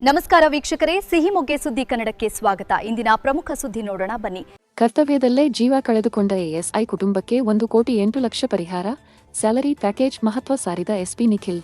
ನಮಸ್ಕಾರ ವೀಕ್ಷಕರೇ, ಸಿಹಿ ಮೊಗ್ಗೆ ಸುದ್ದಿ ಕನ್ನಡಕ್ಕೆ ಸ್ವಾಗತ. ಇಂದಿನ ಪ್ರಮುಖ ಸುದ್ದಿ ನೋಡೋಣ ಬನ್ನಿ. ಕರ್ತವ್ಯದಲ್ಲೇ ಜೀವ ಕಳೆದುಕೊಂಡ ಎಎಸ್ಐ ಕುಟುಂಬಕ್ಕೆ 1,08,00,000 ಪರಿಹಾರ, ಸ್ಯಾಲರಿ ಪ್ಯಾಕೇಜ್ ಮಹತ್ವ ಸಾರಿದ ಎಸ್ಪಿ ನಿಖಿಲ್.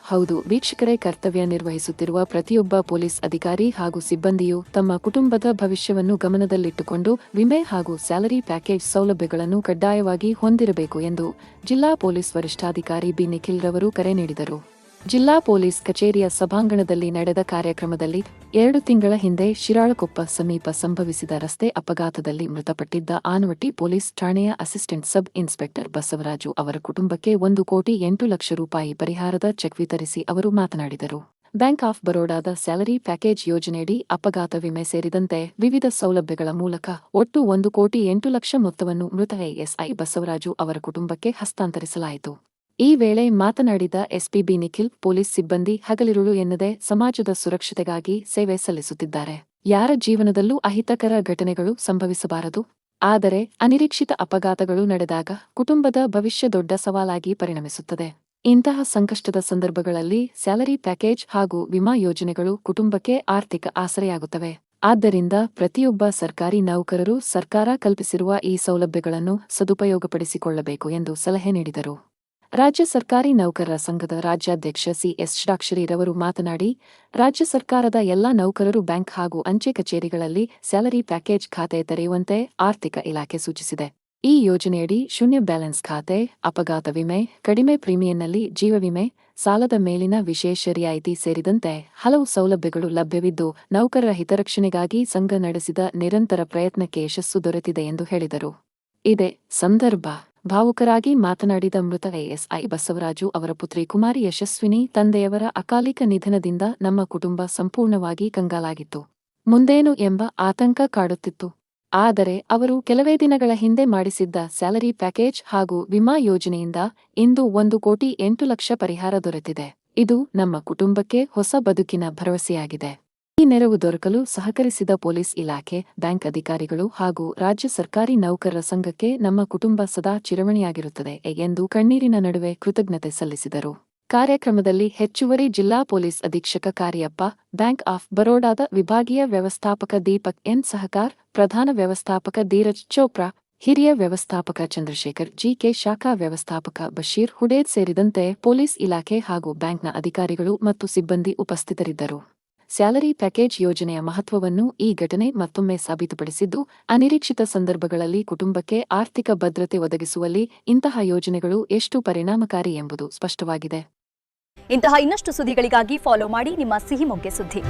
ಹೌದು ವೀಕ್ಷಕರೇ, ಕರ್ತವ್ಯ ನಿರ್ವಹಿಸುತ್ತಿರುವ ಪ್ರತಿಯೊಬ್ಬ ಪೊಲೀಸ್ ಅಧಿಕಾರಿ ಹಾಗೂ ಸಿಬ್ಬಂದಿಯು ತಮ್ಮ ಕುಟುಂಬದ ಭವಿಷ್ಯವನ್ನು ಗಮನದಲ್ಲಿಟ್ಟುಕೊಂಡು ವಿಮೆ ಹಾಗೂ ಸ್ಯಾಲರಿ ಪ್ಯಾಕೇಜ್ ಸೌಲಭ್ಯಗಳನ್ನು ಕಡ್ಡಾಯವಾಗಿ ಹೊಂದಿರಬೇಕು ಎಂದು ಜಿಲ್ಲಾ ಪೊಲೀಸ್ ವರಿಷ್ಠಾಧಿಕಾರಿ ಬಿ ನಿಖಿಲ್ ರವರು ಕರೆ ನೀಡಿದರು. ಜಿಲ್ಲಾ ಪೊಲೀಸ್ ಕಚೇರಿಯ ಸಭಾಂಗಣದಲ್ಲಿ ನಡೆದ ಕಾರ್ಯಕ್ರಮದಲ್ಲಿ 2 ತಿಂಗಳ ಹಿಂದೆ ಶಿರಾಳಕೊಪ್ಪ ಸಮೀಪ ಸಂಭವಿಸಿದ ರಸ್ತೆ ಅಪಘಾತದಲ್ಲಿ ಮೃತಪಟ್ಟಿದ್ದ ಆನವಟ್ಟಿ ಪೊಲೀಸ್ ಠಾಣೆಯ ಅಸಿಸ್ಟೆಂಟ್ ಸಬ್ ಇನ್ಸ್ಪೆಕ್ಟರ್ ಬಸವರಾಜು ಅವರ ಕುಟುಂಬಕ್ಕೆ 1,08,00,000 ರೂಪಾಯಿ ಪರಿಹಾರದ ಚೆಕ್ ವಿತರಿಸಿ ಅವರು ಮಾತನಾಡಿದರು. ಬ್ಯಾಂಕ್ ಆಫ್ ಬರೋಡಾದ ಸ್ಯಾಲರಿ ಪ್ಯಾಕೇಜ್ ಯೋಜನೆಯಡಿ ಅಪಘಾತ ವಿಮೆ ಸೇರಿದಂತೆ ವಿವಿಧ ಸೌಲಭ್ಯಗಳ ಮೂಲಕ ಒಟ್ಟು 1,08,00,000 ಮೊತ್ತವನ್ನು ಮೃತ ಎಎಸ್ಐ ಬಸವರಾಜು ಅವರ ಕುಟುಂಬಕ್ಕೆ ಹಸ್ತಾಂತರಿಸಲಾಯಿತು. ಈ ವೇಳೆ ಮಾತನಾಡಿದ ಎಸ್ಪಿ ಬಿ ನಿಖಿಲ್, ಪೊಲೀಸ್ ಸಿಬ್ಬಂದಿ ಹಗಲಿರುಳು ಎನ್ನದೆ ಸಮಾಜದ ಸುರಕ್ಷತೆಗಾಗಿ ಸೇವೆ ಸಲ್ಲಿಸುತ್ತಿದ್ದಾರೆ. ಯಾರ ಜೀವನದಲ್ಲೂ ಅಹಿತಕರ ಘಟನೆಗಳು ಸಂಭವಿಸಬಾರದು. ಆದರೆ ಅನಿರೀಕ್ಷಿತ ಅಪಘಾತಗಳು ನಡೆದಾಗ ಕುಟುಂಬದ ಭವಿಷ್ಯ ದೊಡ್ಡ ಸವಾಲಾಗಿ ಪರಿಣಮಿಸುತ್ತದೆ. ಇಂತಹ ಸಂಕಷ್ಟದ ಸಂದರ್ಭಗಳಲ್ಲಿ ಸ್ಯಾಲರಿ ಪ್ಯಾಕೇಜ್ ಹಾಗೂ ವಿಮಾ ಯೋಜನೆಗಳು ಕುಟುಂಬಕ್ಕೆ ಆರ್ಥಿಕ ಆಸರೆಯಾಗುತ್ತವೆ. ಆದ್ದರಿಂದ ಪ್ರತಿಯೊಬ್ಬ ಸರ್ಕಾರಿ ನೌಕರರು ಸರ್ಕಾರ ಕಲ್ಪಿಸಿರುವ ಈ ಸೌಲಭ್ಯಗಳನ್ನು ಸದುಪಯೋಗಪಡಿಸಿಕೊಳ್ಳಬೇಕು ಎಂದು ಸಲಹೆ ನೀಡಿದರು. ರಾಜ್ಯ ಸರ್ಕಾರಿ ನೌಕರರ ಸಂಘದ ರಾಜ್ಯಾಧ್ಯಕ್ಷ ಸಿಎಸ್ ಷಡಾಕ್ಷರಿ ರವರು ಮಾತನಾಡಿ, ರಾಜ್ಯ ಸರ್ಕಾರದ ಎಲ್ಲಾ ನೌಕರರು ಬ್ಯಾಂಕ್ ಹಾಗೂ ಅಂಚೆ ಕಚೇರಿಗಳಲ್ಲಿ ಸ್ಯಾಲರಿ ಪ್ಯಾಕೇಜ್ ಖಾತೆ ತೆರೆಯುವಂತೆ ಆರ್ಥಿಕ ಇಲಾಖೆ ಸೂಚಿಸಿದೆ. ಈ ಯೋಜನೆಯಡಿ ಶೂನ್ಯ ಬ್ಯಾಲೆನ್ಸ್ ಖಾತೆ, ಅಪಘಾತ ವಿಮೆ, ಕಡಿಮೆ ಪ್ರೀಮಿಯಂನಲ್ಲಿ ಜೀವ ವಿಮೆ, ಸಾಲದ ಮೇಲಿನ ವಿಶೇಷ ರಿಯಾಯಿತಿ ಸೇರಿದಂತೆ ಹಲವು ಸೌಲಭ್ಯಗಳು ಲಭ್ಯವಿದ್ದು, ನೌಕರರ ಹಿತರಕ್ಷಣೆಗಾಗಿ ಸಂಘ ನಡೆಸಿದ ನಿರಂತರ ಪ್ರಯತ್ನಕ್ಕೆ ಯಶಸ್ಸು ದೊರೆತಿದೆ ಎಂದು ಹೇಳಿದರು. ಇದೇ ಸಂದರ್ಭ ಭಾವುಕರಾಗಿ ಮಾತನಾಡಿದ ಮೃತ ಎಎಸ್ಐ ಬಸವರಾಜು ಅವರ ಪುತ್ರಿ ಕುಮಾರಿ ಯಶಸ್ವಿನಿ, ತಂದೆಯವರ ಅಕಾಲಿಕ ನಿಧನದಿಂದ ನಮ್ಮ ಕುಟುಂಬ ಸಂಪೂರ್ಣವಾಗಿ ಕಂಗಾಲಾಗಿತ್ತು. ಮುಂದೇನು ಎಂಬ ಆತಂಕ ಕಾಡುತ್ತಿತ್ತು. ಆದರೆ ಅವರು ಕೆಲವೇ ದಿನಗಳ ಹಿಂದೆ ಮಾಡಿಸಿದ್ದ ಸ್ಯಾಲರಿ ಪ್ಯಾಕೇಜ್ ಹಾಗೂ ವಿಮಾ ಯೋಜನೆಯಿಂದ ಇಂದು 1,08,00,000 ಪರಿಹಾರ ದೊರೆತಿದೆ. ಇದು ನಮ್ಮ ಕುಟುಂಬಕ್ಕೆ ಹೊಸ ಬದುಕಿನ ಭರವಸೆಯಾಗಿದೆ. ಈ ನೆರವು ದೊರಕಲು ಸಹಕರಿಸಿದ ಪೊಲೀಸ್ ಇಲಾಖೆ, ಬ್ಯಾಂಕ್ ಅಧಿಕಾರಿಗಳು ಹಾಗೂ ರಾಜ್ಯ ಸರ್ಕಾರಿ ನೌಕರರ ಸಂಘಕ್ಕೆ ನಮ್ಮ ಕುಟುಂಬ ಸದಾ ಚಿರಋಣಿಯಾಗಿರುತ್ತದೆ ಎಂದು ಕಣ್ಣೀರಿನ ನಡುವೆ ಕೃತಜ್ಞತೆ ಸಲ್ಲಿಸಿದರು. ಕಾರ್ಯಕ್ರಮದಲ್ಲಿ ಹೆಚ್ಚುವರಿ ಜಿಲ್ಲಾ ಪೊಲೀಸ್ ಅಧೀಕ್ಷಕ ಕಾರಿಯಪ್ಪ, ಬ್ಯಾಂಕ್ ಆಫ್ ಬರೋಡಾದ ವಿಭಾಗೀಯ ವ್ಯವಸ್ಥಾಪಕ ದೀಪಕ್ ಎನ್ ಸಹಕಾರ್, ಪ್ರಧಾನ ವ್ಯವಸ್ಥಾಪಕ ಧೀರಜ್ ಚೋಪ್ರಾ, ಹಿರಿಯ ವ್ಯವಸ್ಥಾಪಕ ಚಂದ್ರಶೇಖರ್ ಜಿಕೆ, ಶಾಖಾ ವ್ಯವಸ್ಥಾಪಕ ಬಶೀರ್ ಹುಡೇದ್ ಸೇರಿದಂತೆ ಪೊಲೀಸ್ ಇಲಾಖೆ ಹಾಗೂ ಬ್ಯಾಂಕ್ನ ಅಧಿಕಾರಿಗಳು ಮತ್ತು ಸಿಬ್ಬಂದಿ ಉಪಸ್ಥಿತರಿದ್ದರು. ಸ್ಯಾಲರಿ ಪ್ಯಾಕೇಜ್ ಯೋಜನೆಯ ಮಹತ್ವವನ್ನು ಈ ಘಟನೆ ಮತ್ತೊಮ್ಮೆ ಸಾಬೀತುಪಡಿಸಿದ್ದು, ಅನಿರೀಕ್ಷಿತ ಸಂದರ್ಭಗಳಲ್ಲಿ ಕುಟುಂಬಕ್ಕೆ ಆರ್ಥಿಕ ಭದ್ರತೆ ಒದಗಿಸುವಲ್ಲಿ ಇಂತಹ ಯೋಜನೆಗಳು ಎಷ್ಟು ಪರಿಣಾಮಕಾರಿ ಎಂಬುದು ಸ್ಪಷ್ಟವಾಗಿದೆ. ಇಂತಹ ಇನ್ನಷ್ಟು ಸುದ್ದಿಗಳಿಗಾಗಿ ಫಾಲೋ ಮಾಡಿ ನಿಮ್ಮ ಸಿಹಿ ಮೊಗ್ಗೆ ಸುದ್ದಿ.